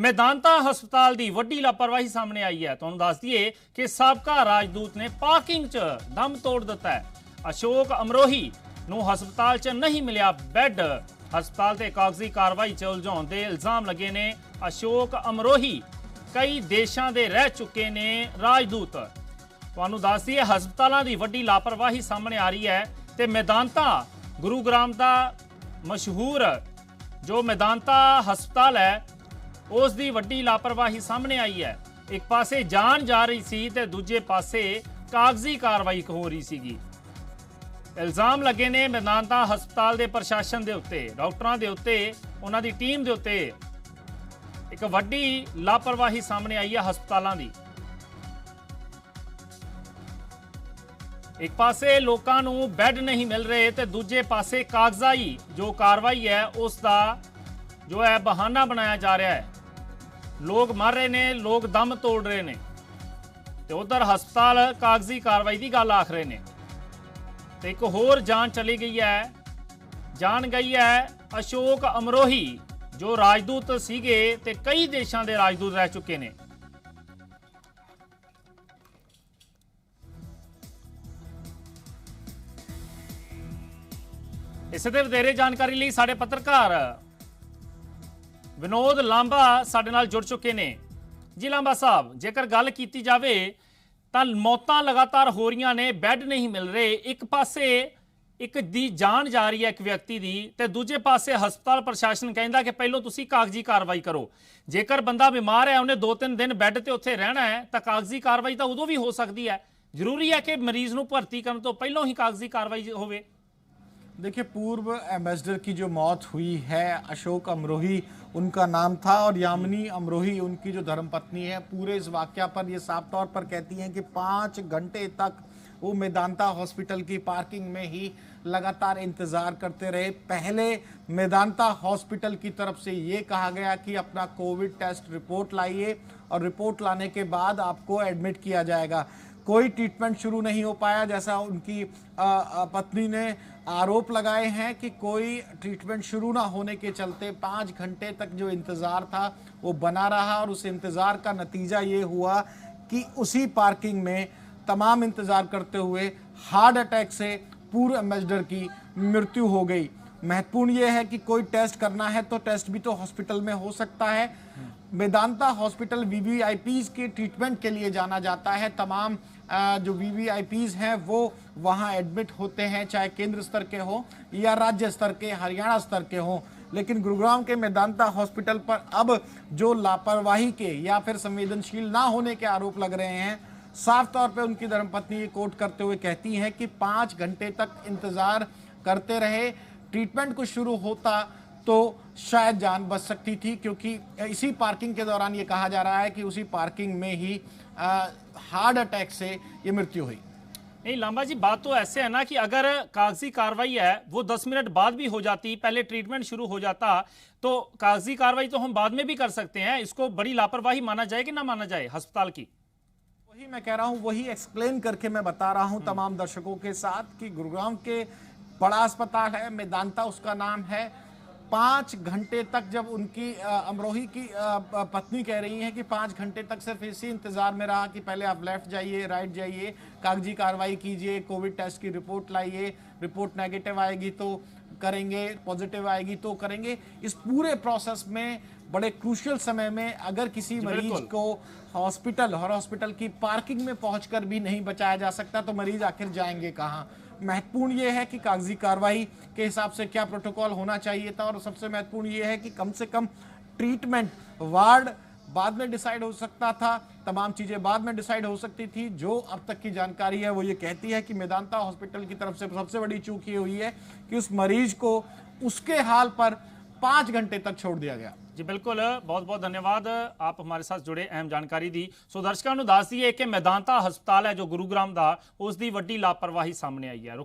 ਮੈਦਾਨਤਾ ਹਸਪਤਾਲ ਦੀ ਵੱਡੀ ਲਾਪਰਵਾਹੀ ਸਾਹਮਣੇ ਆਈ ਹੈ। ਤੁਹਾਨੂੰ ਦੱਸ ਦਈਏ ਕਿ ਸਾਬਕਾ ਰਾਜਦੂਤ ਨੇ ਪਾਰਕਿੰਗ 'ਚ ਦਮ ਤੋੜ ਦਿੱਤਾ ਹੈ। ਅਸ਼ੋਕ ਅਮਰੋਹੀ ਨੂੰ ਹਸਪਤਾਲ 'ਚ ਨਹੀਂ ਮਿਲਿਆ ਬੈੱਡ। ਹਸਪਤਾਲ ਤੇ ਕਾਗਜ਼ੀ ਕਾਰਵਾਈ 'ਚ ਉਲਝਾਉਣ ਦੇ ਇਲਜ਼ਾਮ ਲੱਗੇ ਨੇ। ਅਸ਼ੋਕ ਅਮਰੋਹੀ ਕਈ ਦੇਸ਼ਾਂ ਦੇ ਰਹਿ ਚੁੱਕੇ ਨੇ ਰਾਜਦੂਤ। ਤੁਹਾਨੂੰ ਦੱਸ ਦਈਏ ਹਸਪਤਾਲਾਂ ਦੀ ਵੱਡੀ ਲਾਪਰਵਾਹੀ ਸਾਹਮਣੇ ਆ ਰਹੀ ਹੈ ਤੇ ਮੈਦਾਨਤਾ ਗੁਰੂਗ੍ਰਾਮ ਦਾ ਮਸ਼ਹੂਰ ਜੋ ਮੈਦਾਨਤਾ ਹਸਪਤਾਲ ਹੈ ਉਸ ਦੀ ਵੱਡੀ ਲਾਪਰਵਾਹੀ ਸਾਹਮਣੇ ਆਈ ਹੈ। ਇੱਕ ਪਾਸੇ ਜਾਨ ਜਾ ਰਹੀ ਸੀ ਤੇ ਦੂਜੇ ਪਾਸੇ ਕਾਗਜ਼ੀ ਕਾਰਵਾਈ ਹੋ ਰਹੀ ਸੀਗੀ। ਇਲਜ਼ਾਮ ਲੱਗੇ ਨੇ ਮੈਦਾਨਤਾ ਹਸਪਤਾਲ ਦੇ ਪ੍ਰਸ਼ਾਸਨ ਦੇ ਉੱਤੇ, ਡਾਕਟਰਾਂ ਦੇ ਉੱਤੇ, ਉਹਨਾਂ ਦੀ ਟੀਮ ਦੇ ਉੱਤੇ। ਇੱਕ ਵੱਡੀ ਲਾਪਰਵਾਹੀ ਸਾਹਮਣੇ ਆਈ ਹੈ ਹਸਪਤਾਲਾਂ ਦੀ। ਇੱਕ ਪਾਸੇ ਲੋਕਾਂ ਨੂੰ ਬੈੱਡ ਨਹੀਂ ਮਿਲ ਰਹੇ ਤੇ ਦੂਜੇ ਪਾਸੇ ਕਾਗਜ਼ਾਈ ਜੋ ਕਾਰਵਾਈ ਹੈ ਉਸ ਦਾ ਜੋ ਹੈ ਬਹਾਨਾ ਬਣਾਇਆ ਜਾ ਰਿਹਾ ਹੈ। ਲੋਕ ਮਰ ਰਹੇ ਨੇ, ਲੋਕ ਦਮ ਤੋੜ ਰਹੇ ਨੇ ਤੇ ਉਧਰ ਹਸਪਤਾਲ ਕਾਗਜ਼ੀ ਕਾਰਵਾਈ ਦੀ ਗੱਲ ਆਖ ਰਹੇ ਨੇ। ਤੇ ਇੱਕ ਹੋਰ ਜਾਨ ਚਲੀ ਗਈ ਹੈ, ਜਾਨ ਗਈ ਹੈ ਅਸ਼ੋਕ ਅਮਰੋਹੀ ਜੋ ਰਾਜਦੂਤ ਸੀਗੇ ਤੇ ਕਈ ਦੇਸ਼ਾਂ ਦੇ ਰਾਜਦੂਤ ਰਹਿ ਚੁੱਕੇ ਨੇ। ਇਸੇ ਤੇ ਵਧੇਰੇ ਜਾਣਕਾਰੀ ਲਈ ਸਾਡੇ ਪੱਤਰਕਾਰ ਵਿਨੋਦ ਲਾਂਬਾ ਸਾਡੇ ਨਾਲ ਜੁੜ ਚੁੱਕੇ ਨੇ। ਜੀ ਲਾਂਬਾ ਸਾਹਿਬ, ਜੇਕਰ ਗੱਲ ਕੀਤੀ ਜਾਵੇ ਤਾਂ ਮੌਤਾਂ ਲਗਾਤਾਰ ਹੋ ਰਹੀਆਂ ਨੇ, ਬੈੱਡ ਨਹੀਂ ਮਿਲ ਰਹੇ। ਇੱਕ ਪਾਸੇ ਇੱਕ ਦੀ ਜਾਨ ਜਾ ਰਹੀ ਹੈ ਇੱਕ ਵਿਅਕਤੀ ਦੀ ਤੇ ਦੂਜੇ ਪਾਸੇ ਹਸਪਤਾਲ ਪ੍ਰਸ਼ਾਸਨ ਕਹਿੰਦਾ ਕਿ ਪਹਿਲਾਂ ਤੁਸੀਂ ਕਾਗਜ਼ੀ ਕਾਰਵਾਈ ਕਰੋ। ਜੇਕਰ ਬੰਦਾ ਬਿਮਾਰ ਹੈ, ਉਹਨੇ 2-3 ਦਿਨ ਬੈੱਡ ਤੇ ਉੱਥੇ ਰਹਿਣਾ ਹੈ ਤਾਂ ਕਾਗਜ਼ੀ ਕਾਰਵਾਈ ਤਾਂ ਉਦੋਂ ਵੀ ਹੋ ਸਕਦੀ ਹੈ। ਜ਼ਰੂਰੀ ਹੈ ਕਿ ਮਰੀਜ਼ ਨੂੰ ਭਰਤੀ ਕਰਨ ਤੋਂ ਪਹਿਲਾਂ ਹੀ ਕਾਗਜ਼ੀ ਕਾਰਵਾਈ होवे। देखिए, पूर्व एम्बेसडर की जो मौत हुई है, अशोक अमरोही उनका नाम था और यामिनी अमरोही उनकी जो धर्मपत्नी है, पूरे इस वाकया पर ये साफ तौर पर कहती हैं कि 5 घंटे तक वो मेदांता हॉस्पिटल की पार्किंग में ही लगातार इंतज़ार करते रहे। पहले मेदांता हॉस्पिटल की तरफ से ये कहा गया कि अपना कोविड टेस्ट रिपोर्ट लाइए और रिपोर्ट लाने के बाद आपको एडमिट किया जाएगा। कोई ट्रीटमेंट शुरू नहीं हो पाया, जैसा उनकी पत्नी ने आरोप लगाए हैं कि कोई ट्रीटमेंट शुरू ना होने के चलते 5 घंटे तक जो इंतज़ार था वो बना रहा और उस इंतज़ार का नतीजा ये हुआ कि उसी पार्किंग में तमाम इंतज़ार करते हुए हार्ट अटैक से पूर्व एम्बेसडर की मृत्यु हो गई। महत्वपूर्ण ये है कि कोई टेस्ट करना है तो टेस्ट भी तो हॉस्पिटल में हो सकता है। मेदांता हॉस्पिटल वीवीआईपीज के ट्रीटमेंट के लिए जाना जाता है। तमाम जो वीवीआईपीज हैं वो वहाँ एडमिट होते हैं, चाहे केंद्र स्तर के हो या राज्य स्तर के, हरियाणा स्तर के हों। लेकिन गुरुग्राम के मेदांता हॉस्पिटल पर अब जो लापरवाही के या फिर संवेदनशील ना होने के आरोप लग रहे हैं, साफ तौर पे उनकी धर्मपत्नी ये कोट करते हुए कहती हैं कि 5 घंटे तक इंतज़ार करते रहे। ट्रीटमेंट कुछ शुरू होता तो शायद जान बच सकती थी, क्योंकि इसी पार्किंग के दौरान ये कहा जा रहा है कि उसी पार्किंग में ही हार्ट अटैक से ये मृत्यु हुई। नहीं लांबा जी, बात तो ऐसे है ना कि अगर कागजी कार्रवाई है वो 10 मिनट बाद भी हो जाती, पहले ट्रीटमेंट शुरू हो जाता, तो कागजी कार्रवाई तो हम बाद में भी कर सकते हैं। इसको बड़ी लापरवाही माना जाए कि ना माना जाए अस्पताल की? वही मैं कह रहा हूँ, वही एक्सप्लेन करके मैं बता रहा हूँ तमाम दर्शकों के साथ कि गुरुग्राम के बड़ा अस्पताल है, मेदांता उसका नाम है। 5 घंटे तक जब उनकी अमरोही की पत्नी कह रही है कि 5 घंटे तक सिर्फ इसी इंतज़ार में रहा कि पहले आप लेफ्ट जाइए, राइट जाइए, कागजी कार्रवाई कीजिए, कोविड टेस्ट की रिपोर्ट लाइए, रिपोर्ट नेगेटिव आएगी तो करेंगे, पॉजिटिव आएगी तो करेंगे। इस पूरे प्रोसेस में बड़े क्रूशियल समय में अगर किसी मरीज को हॉस्पिटल और हॉस्पिटल की पार्किंग में पहुंचकर भी नहीं बचाया जा सकता तो मरीज आखिर जाएंगे कहाँ। महत्वपूर्ण ये है कि कागजी कार्रवाई के हिसाब से क्या प्रोटोकॉल होना चाहिए था, और सबसे महत्वपूर्ण ये है कि कम से कम ट्रीटमेंट वार्ड बाद में डिसाइड हो सकता था, तमाम चीज़ें बाद में डिसाइड हो सकती थी। जो अब तक की जानकारी है वो ये कहती है कि मेदांता हॉस्पिटल की तरफ से सबसे बड़ी चूक ये हुई है कि उस मरीज को उसके हाल पर 5 घंटे तक छोड़ दिया गया। जी बिल्कुल, बहुत बहुत धन्यवाद आप हमारे साथ जुड़े, अहम जानकारी दी। सो दर्शकों को दस दईए कि मेदांता हस्पताल है जो गुरुग्राम का, उसकी वड्डी लापरवाही सामने आई है।